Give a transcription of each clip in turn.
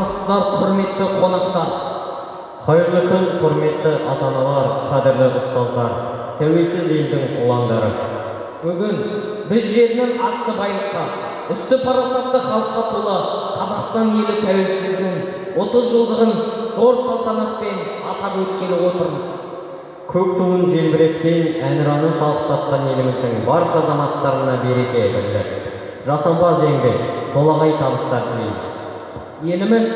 армысыздар, құрметті қонақтар. Қайырлы күн, құрметті ата-аналар, қадірлі ұстаздар, тәуелсіз елдің ұландары. Бүгін біз жерінің асты байлыққа, үсті парасатты халыққа толы Қазақстан елі тәуелсіздігінің 30 жылдығын зор салтанатпен атап өткелі отырмыз. Көк туын желбіреткен, әнұранын шалықтатқан еліміздің барша азаматтарына береке бірлік, жасампаз еңбек, толағай табыстар тілейміз. Еліміз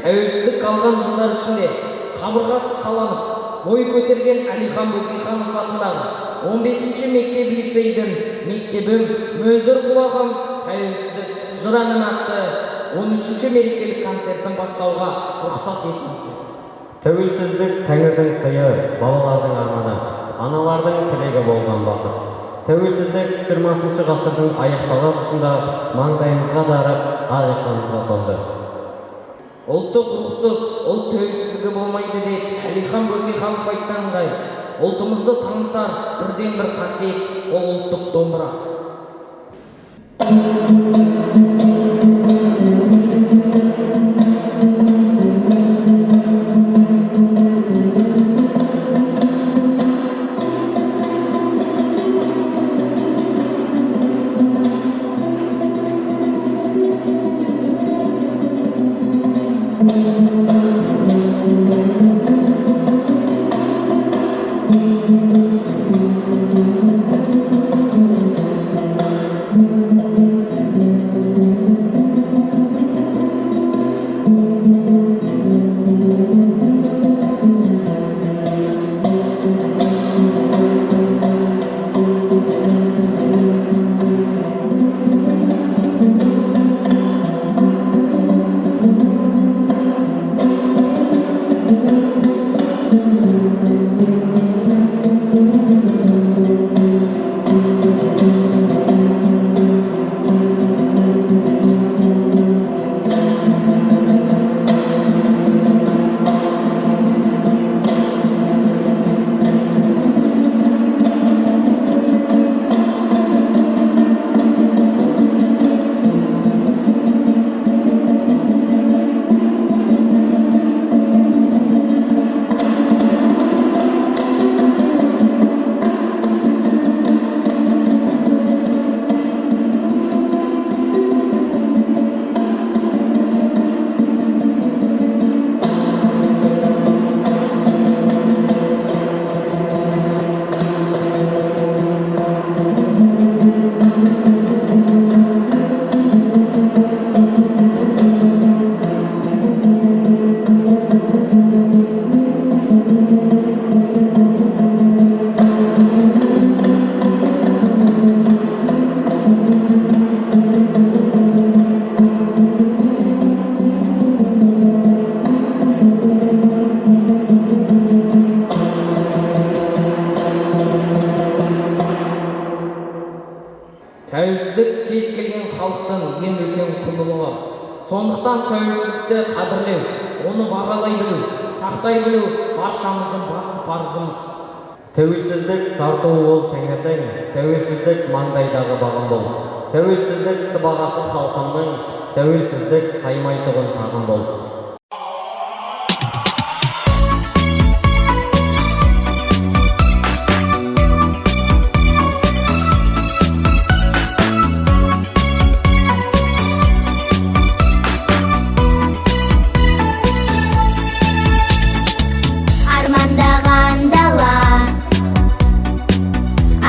тәуелсіздік алған жылдар ішінде қабырғасы қаланып, бой көтерген Әлихан Бөкейханов атындағы 15-ші мектеп-лицейдің мектебім, мөлдір бұлағым, тәуелсіздік, әнім атты 13-ші мерекелік концертін бастауға рұқсат етіңіздер. Тәуелсіздік тәңірдің сыйы, балалардың арманы, аналардың тілегі болған бақыт. Тәуелсіздік 20 ғасырдың аяқталар тұсында маңдайымызға дарып, ар-жағымызға толды. Ұлттық рухсыз ұлт тәуелсіздігі болмайды деп Әлихан Бөкейханов айтқандай, ұлтымызды танытар бірден бір қасиет, ол ұлттық домбыра. Тәуелсіздік кез келген халықтың ең үлкен құндылығы. Сондықтан тәуелсіздікті қадірлеу, оны бағалай білу, сақтай білу баршамыздың басты парызымыз. Тәуелсіздік тартуы ол тәңірдің, тәуелсіздік маңдайдағы бағым бол. Тәуелсіздік сыбағасы халқымның, тәуелсіздік таймайтұғын тағым бол.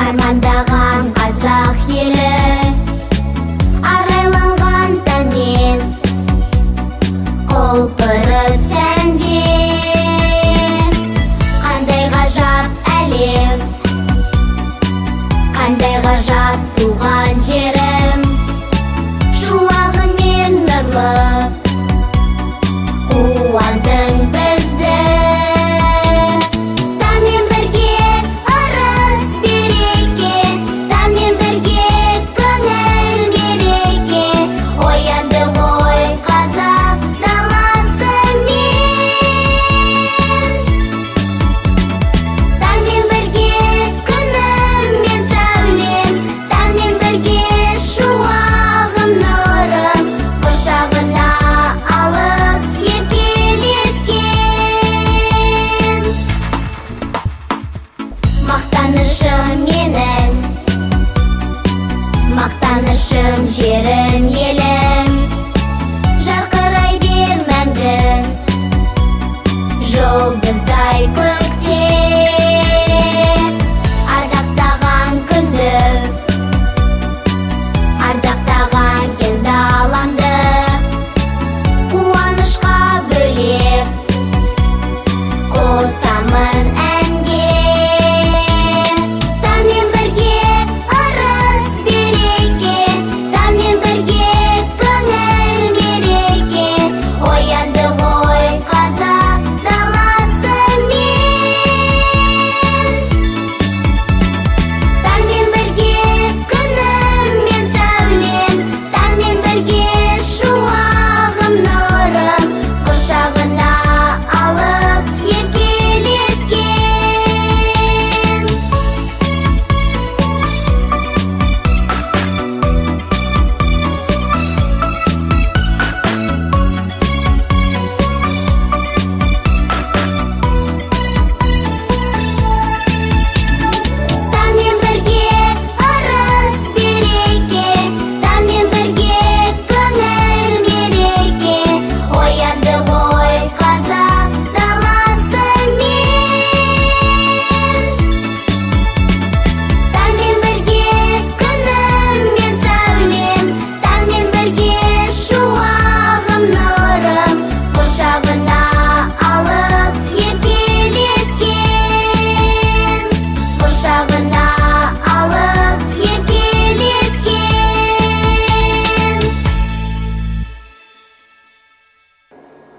Армандаған қазақ елі, арайланған таңмен, қол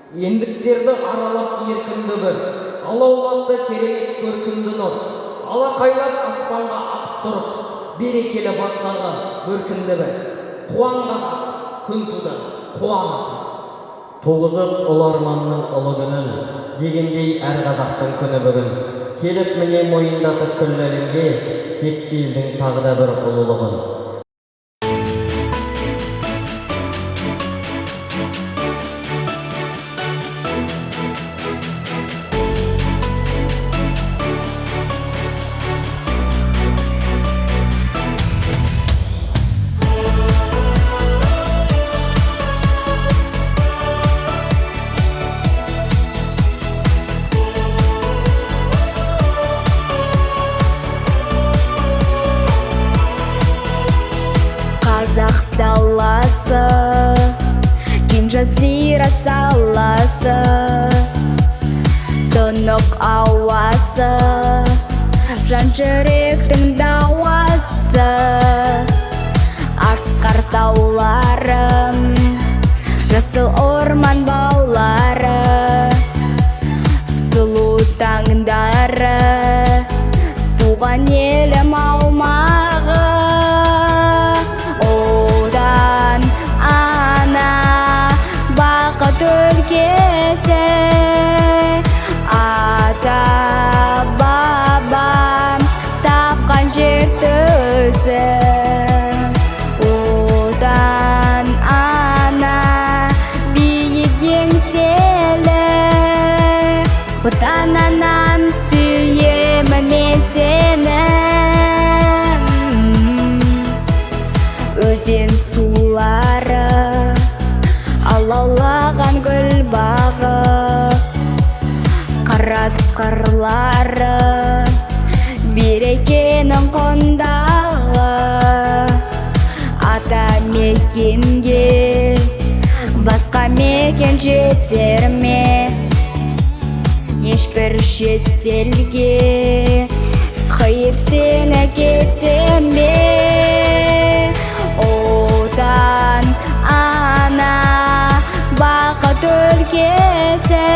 ендіктерді аралап еркінді бір, алаулатты керемет көркінді нұр, алақайлап аспанға атып тұрып, берекелі бастарға бөркінді бір. Қуан қазақ, күн туды, қуан аты. Туғызып ұлы арманның ұлы күнін, дегендей әр қазақтың күні бүгін. Келіп міне мойындатып күллеріңге, текті елдің тағы да бір ұлылығын. Қазақ даласы, кең жазира саласы, тұнық ауасы, жан жүректің дауасы. Асқар тауларым, жасыл орман баулары, сұлу таңдары, туған елім аумағы. Одан ана бақыт өлкесі, ата бабам тапқан жер төсі. Одан ана биік еңселі, отан анам сүйемін мен сені. Өзен сулары, алаулаған гүл бағы, қырат қырлары, берекенің қондағы. Ата мекенге басқа мекен жетер ме? Ешбір шетелге қиып сені кеттім бе? Отан ана бақыт өлкесі,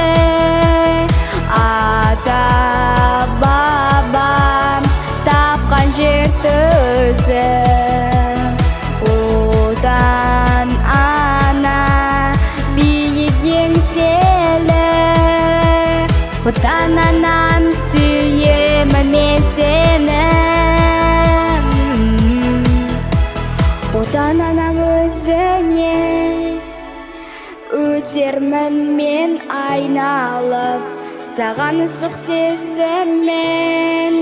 ата бабам тапқан жер төсі. Отан ана биік еңселі, отан анам сүйемін мен сені. Отан анам өзіңе өтермін мен айналып, саған ыстық сезіммен,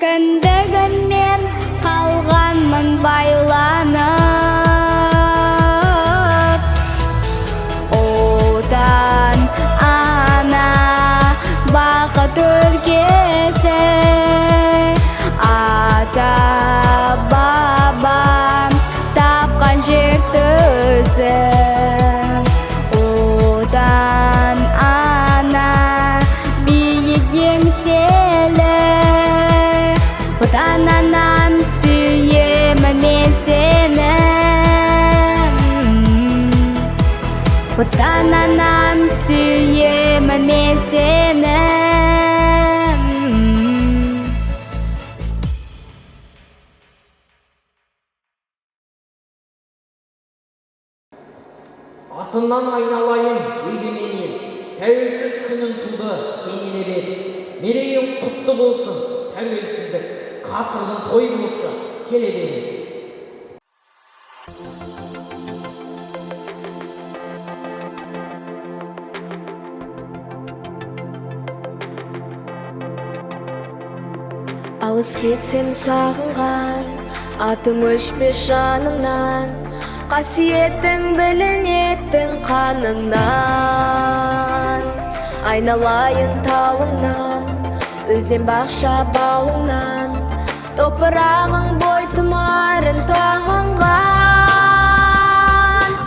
кіндігіммен қалғанмын байланып. Отан ана бақыт өлкесі, ата бабам тапқан жер төсі. Отан ана биік еңселі, отан анам сүйемін мен сені. Отан анам сүйемін мен сені. Атынан айналайын егемен ел, тәуелсіз күнің туды кенеле бер. Мерейің құтты болсын тәуелсіздік, ғасырдың той болшы келе бер. Алыс кетсем сағынған, атың өшпес жаныңнан, қасиеттің білінетін қаныңнан. Айналайын тауыңнан, өзен бақша бауыңнан, топырағың бой тұмарын тағынған.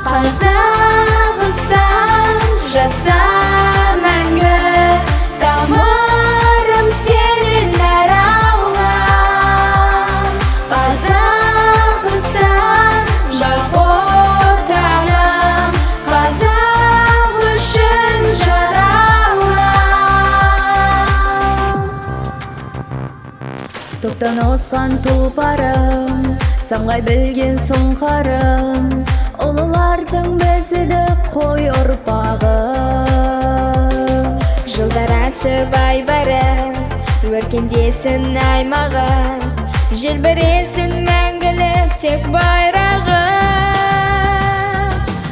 Қазақстан жаса мәңгі, тамырым сенен әралған. Қазақстан жас отаным, қазақ үшін топтан ауысқан тұлпарым, самғай білген сұңқарым, ұлылардың бізіді қой ұрпағы. Жылдар асып ай барып, өркендесін аймағы, желбіресін мәңгілік тек байрағы.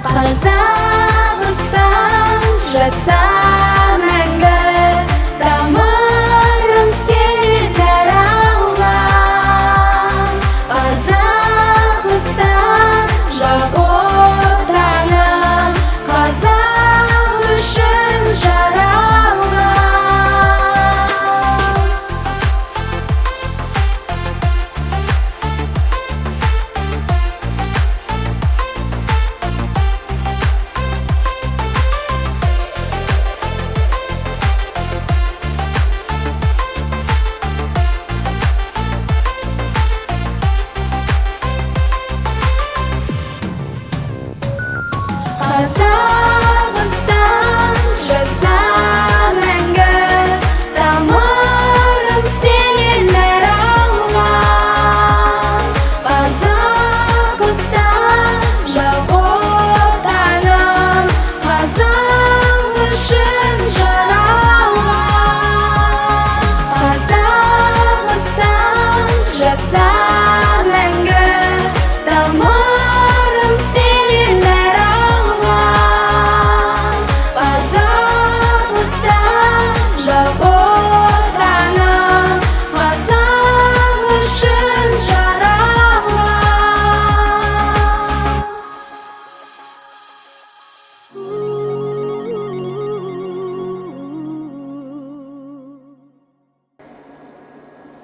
Қазақстан жаса мәңгі, тамырым сені таралған. Қазақстан жас отаным, қазақ үшін жаралған. Қазақстан жаса мәңгі, тамырым сенен таралған. Қазақстан жас отаным, қазақ үшін жаралған. Қазақстан жаса мәңгі, тамырым сенен таралған. Қазақстан жас отаным, қазақ үшін жаралған.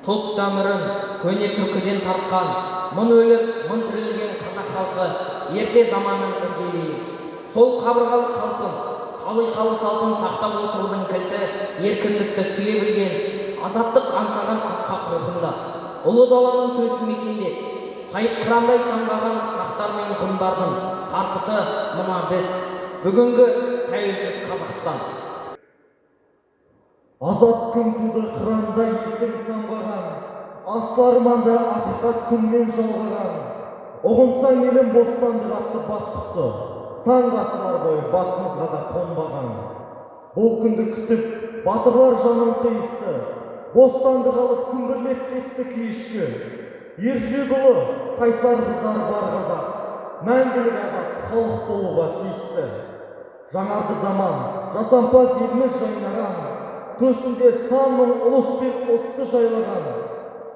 Тұлт тамырын көне түркіден тартқан, мың өліп, мың тірілген қазақ халқы ерте заманның іргелейі. Сол қабырғалық қалпын, салиқалы салтын сақтап отырудың кілті еркіндікті сүйе білген, азаттық аңсаған асқақ рухында. Ұлы даланың төсі мекендеп, сайып қырандай самғаған сақтар мен ғұндардың сарқыты мына біз, бүгінгі тәуелсіз Қазақстан. Азат күн туды қырандай еркін самғаған, асыл арманды ақиқат күнмен жалғаған. Ұғынсаң елім бостандық атты бақ құсы, сан ғасырлар бойы басымызға да қонбаған. Бұл күнді күтіп, батырлар жанын қиысты, бостандық алып күмбірлеп кетті күйішкі. Ержүрек ұлы, қайсар қыздар бар қазақ, мәңгілік азат халық болуға тиісті. Жаңарғы заман, жасампаз еліміз жайнаған, төсінде сан мың ұлыс пен ұлтты жайлаған.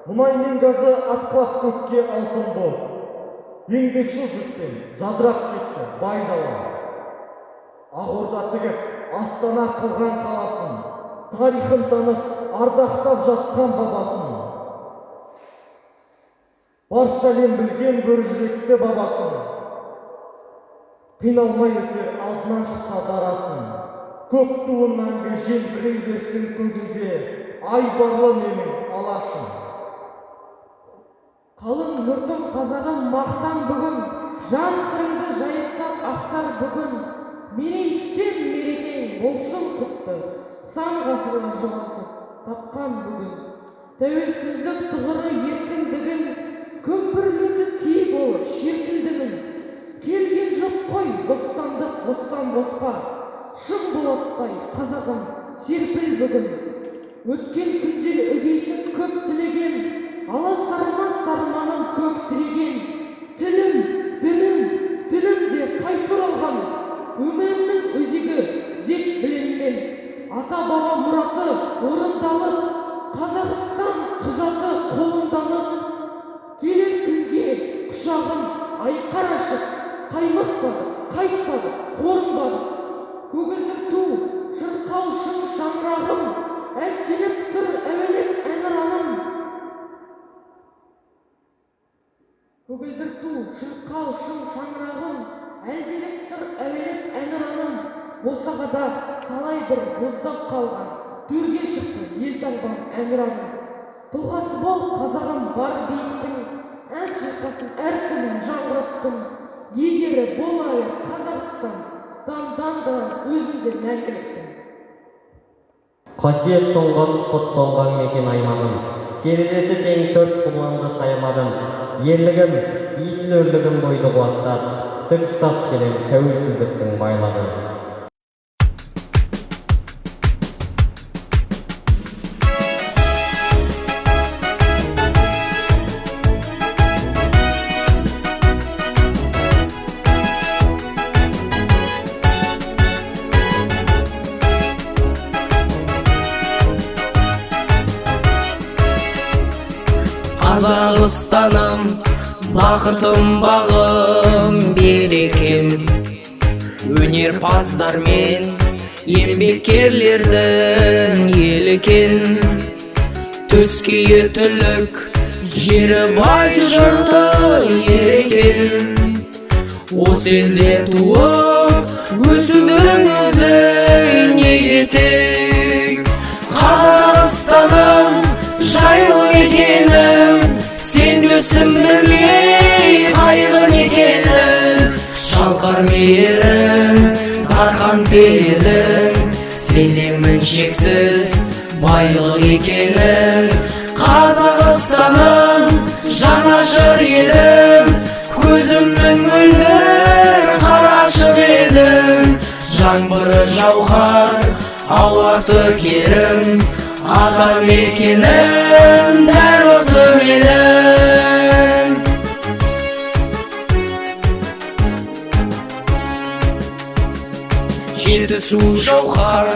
Мұнай мен газы атқылап көкке алтын боп, еңбекшіл жұртпен жадырап кетті бай дала. Ақорда тігіп, Астана қылған қаласын, тарихын танып, ардақтап жатқан бабасын. Барша әлем білген бір жүректі бабасын, қиналмай өтер алдынан шықса дарасын. Көк туын мәңгі желбірей берсін көгінде, ай барлы менің алашым. Қалың жұртым қазағым мақтан бүгін, жан сырыңды жайықсақ ақтар бүгін. Мерейістен мерекең болсын құтты, сан ғасырға жоғалтып тапқан бүгін. Тәуелсіздік тұғыры еркіндігін, көпірлетіп кей болып шертілдігін. Келген жоқ қой бостандық бостан босқа, шын болатпай қазағым серпіл бүгін. Өткен күндер өгейсін көп тілеген, аласарма сарманым көк тіреген. Тілім, дінім, тілім де қайта оралған, өмірімнің өзегі деп біленмен. Ата баба мұраты орындалып, Қазақстан құжаты қолынданып. Келер күнге құшағым айқар ашып, қаймықпады, қайтпады, қорынбады. Көгілдір ту, шырқау шың шаңырағым, әлтелеп тұр әуелеп әнұраным. Көгілдір ту, шырқау шың шаңырағым, әлтелеп тұр әуелеп әнұраным. Босағада талай бір боздап қалған, төрге шықты елтаңбам әнұраным. Тұлғасы бол қазағым бар биіктің, ән шырқасын әр күнін жаңғырттым. Егері болайы Қазақстан, дамданды өзіңді мәңгіліктің. Қасиет тұнған құт болған мекен аймағым, терезесі тең 4 құбыланды сайладым. Ерлігім, есіл өрлігім бойды қуаттап, тік ұстап келем тәуелсіздіктің байладым. Қазақстаным, бақытым, бағым, берекем, өнерпаздар мен еңбеккерлердің ел екен. Төскейі түлік, жері бай, жұрты ер екен. Осы елде туып, өсудің өзі неге тек. Қазақстаным, жайлы екенім, сен дөсім білмей қайғын екенім. Шалқар мейірім, дархан пейілім, сеземін шексіз байлық екенін. Қазақстаным, жанашыр едім, көзімнің мөлдір қарашық едім. Жаңбыры жауһар, ауасы керім, ата мекенім дәл осы менің. Жетісу жауһар,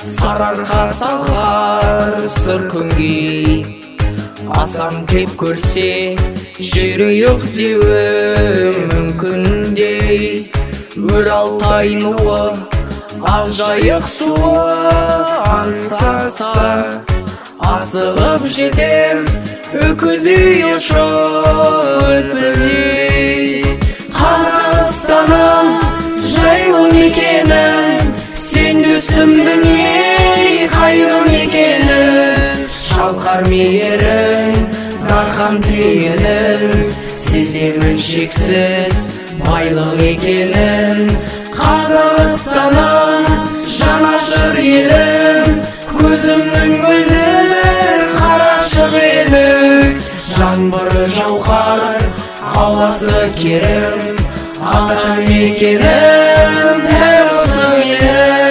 сарыарқа салқар, сыр күнгей. Асам кеп көрсе, жүрейік деуі мүмкіндей. Өр Алтай нуы, Ақжайық суы аңсаса, асығып жетем үкідей ұшып өтпілдей. Қазақстаным, жайлы мекенім, сен дөстім білмей қайғым екенім. Шалқар мейірім, дархан пейілім, сеземін шексіз байлық екенін. Қазақстаным, жанашыр елім, көзімнің мөлдір қарашық еді. Жаңбыры жауһар, ауасы керім, ата мекенім дәл осы менің.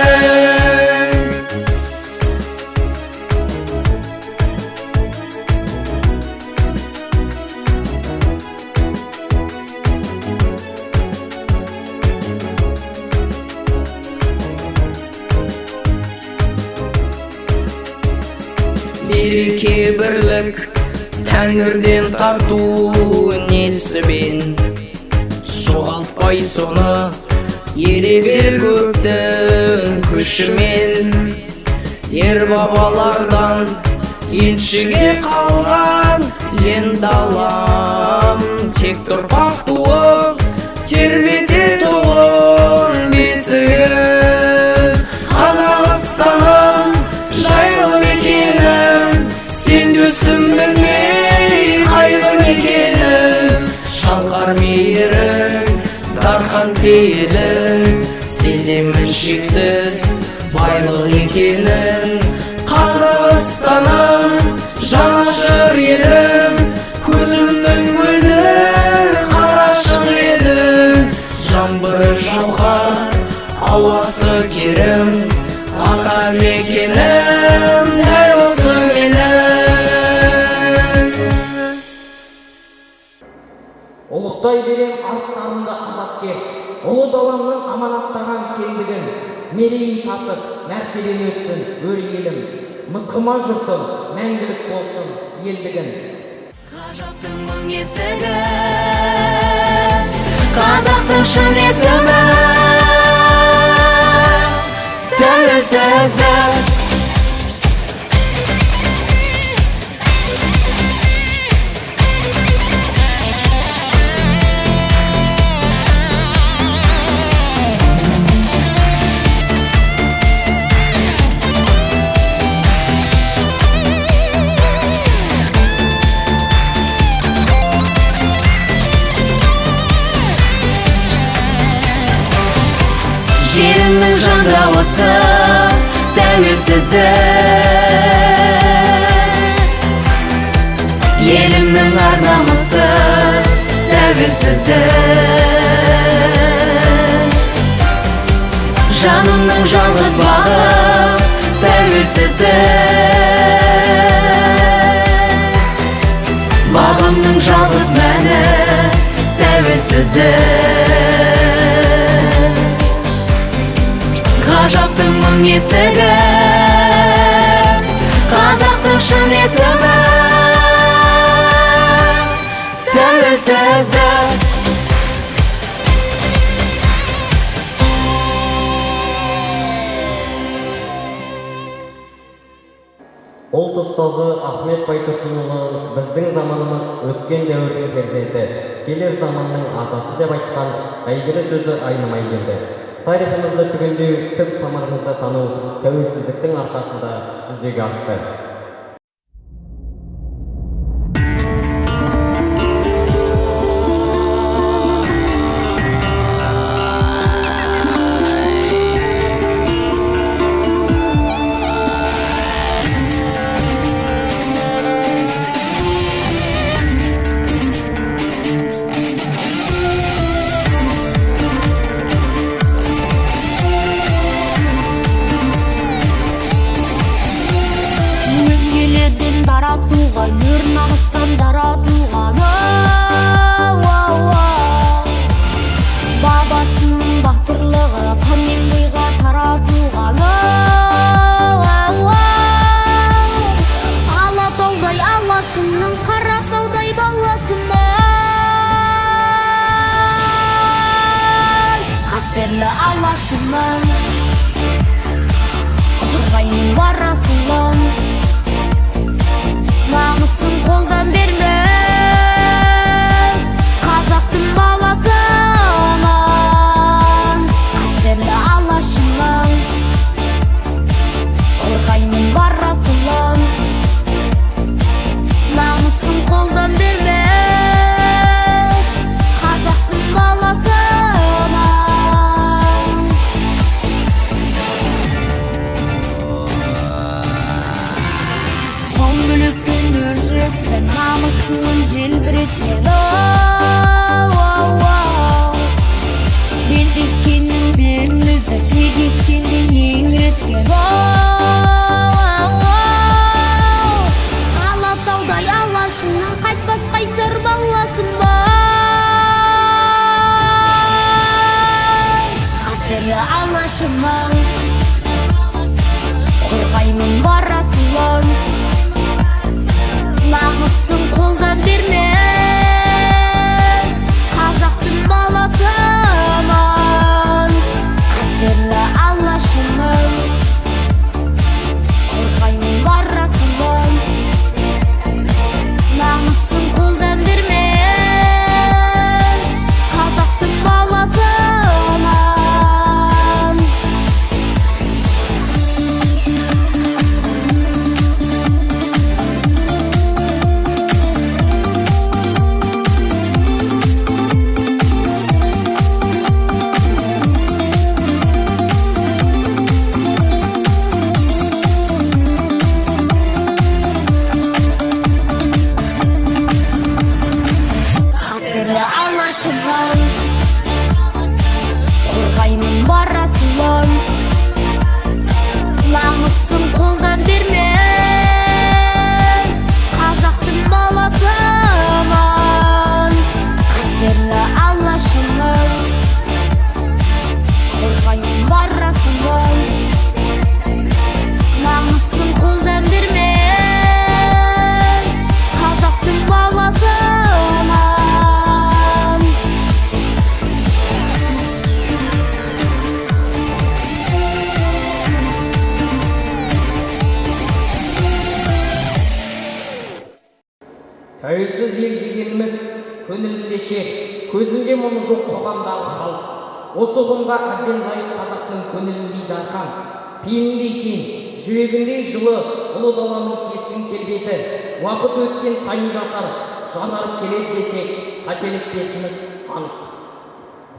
Береке бірлік, тәңірден тарту несібен. Жоғалтпай соны, ере бер көптің күшімен. Ер бабалардан еншіге қалған ен далам. Тек тұрпақ туып, тербете тұғын бесігін. Қазақстаным, жайлы мекенім, сен дөсім білмей қайғым екенім. Шалқар мейірім, дархан пейілім, сеземін шексіз байлық екенін. Қазақстаным, жанашыр едім, көзімнің мөлдір қарашық еді. Жаңбыры жауһар, ауасы керім, ата мекенім дәл осы менің. Ұлықтай берем арыстарымды азапкер, ұлы даламның аманаттаған кендігін. Мерейін тасып, мәртебен өссін өр елім, мызғыма жұртым, мәңгілік болсын елдігін. Ғажаптың мың есігі, қазақтың шын есімі, тәуелсіздік. Жерімнің жан дауысы, тәуелсіздік. намысы тәуелсіздік. Жанымның жалғыз бағым тәуелсіздік. Бағымның жалғыз мәні тәуелсіздік. Ғажаптың мың есігі, қазақтың шын есімі тәуелсіздік. Ұлт ұстазы Ахмет Байтұрсынұлы біздің заманымыз өткен дәуірдің перзенті, келер заманның атасы деп айтқан әйгілі сөзі айнымай келді. Тарихымызды түгендеу, түп тамырымызды тану тәуелсіздіктің арқасында жүзеге асты. Таратуға, нөр нағыстан таратуға, бабасының бақтырлығы қан мен бойға таратуға, Алатаудай алашымның Қаратаудай баласымын, қастерлі алашымның қорғаймын барасылын. Намысын қолдан бермес, қазақтың баласымын, қастерлі алашымның қорғаймын барасылын. Намысын қолдан бермес, қазақтың баласымын. Сон бүлікпен өржіппен намыстың желбіреткен, белдескеннің белін үзіп егескенде еңіреткен, Алатаудай алашымның қайтпас қайсар баласымын, қастерлі алашымның қорғаймын барасылын. Намысын қолдан бермес, қазақтың баласымын, қастерлі алашымның қорғаймын барасылын. Намысын қолдан бермес, қазақтың баласымын. Қастерлі алашымның қорғаймын барасылын. Намысын қолдан бермес, қазақтың баласымын, қастерлі алашымның қорғаймын барасылын. Намысын қолдан бермес, қазақтың баласымын. Тәуелсіз ел дегеніміз көңілінде шек, көзінде мұны жоқ қоғамдағы халық. Осы ұғымға әбден лайық қазақтың көңіліндей дархан, пейіліндей кең, жүрегіндей жылы ұлы даланың кесілін келбеті, уақыт өткен сайын жасар, жанарып келеді десек, қателеспесіміз анық.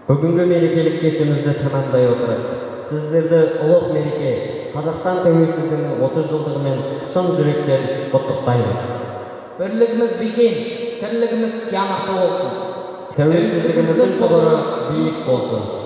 Бүгінгі мерекелік кешімізді тәмамдай отырып, сіздерді ұлық мереке Қазақстан Тәуелсіздігінің 30 жылдығымен шын жүректен құттықтаймыз. Бірлігіміз бекем, тірлігіміз тиянақты болсын. Тәуелсіздігіміздің тұғыры биік болсын.